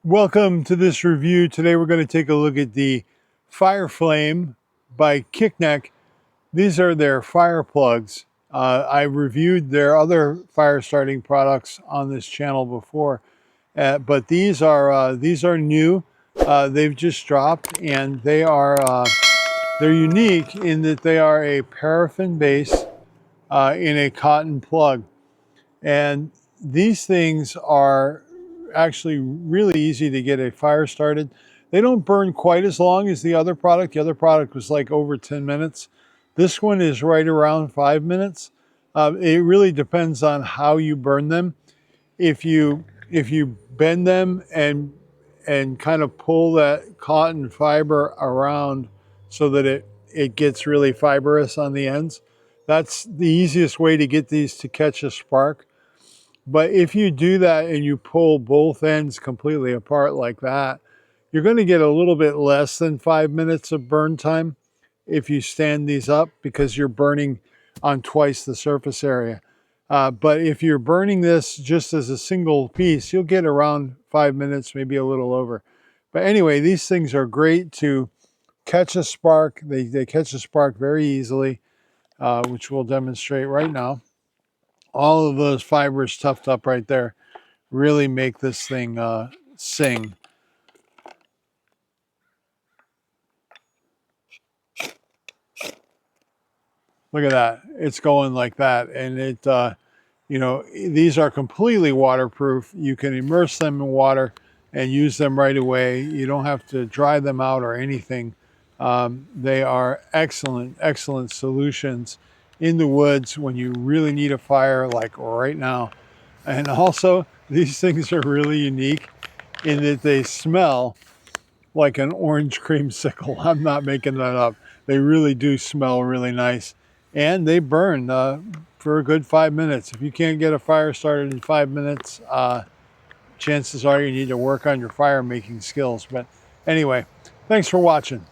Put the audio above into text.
Welcome to this review. Today we're going to take a look at the Fire Flame by Kickneck. These are their fire plugs. I reviewed their other fire starting products on this channel before, but these are new. They've just dropped, and they're unique in that they are a paraffin base in a cotton plug. And these things are actually really easy to get a fire started. They don't burn quite as long as the other product. The other product was like over 10 minutes. This one is right around 5 minutes. It really depends on how you burn them. If you bend them and kind of pull that cotton fiber around so that it gets really fibrous on the ends, that's the easiest way to get these to catch a spark. But if you do that and you pull both ends completely apart like that, you're going to get a little bit less than 5 minutes of burn time if you stand these up, because you're burning on twice the surface area. But if you're burning this just as a single piece, you'll get around 5 minutes, maybe a little over. But anyway, these things are great to catch a spark. They catch a spark very easily, which we'll demonstrate right now. All of those fibers tucked up right there really make this thing sing. Look at that. It's going like that. And it, you know, these are completely waterproof. You can immerse them in water and use them right away. You don't have to dry them out or anything. They are excellent, excellent solutions in the woods when you really need a fire, like right now. And also, these things are really unique in that they smell like an orange creamsicle. I'm not making that up. They really do smell really nice. And they burn for a good 5 minutes. If you can't get a fire started in 5 minutes, chances are you need to work on your fire making skills. But anyway, thanks for watching.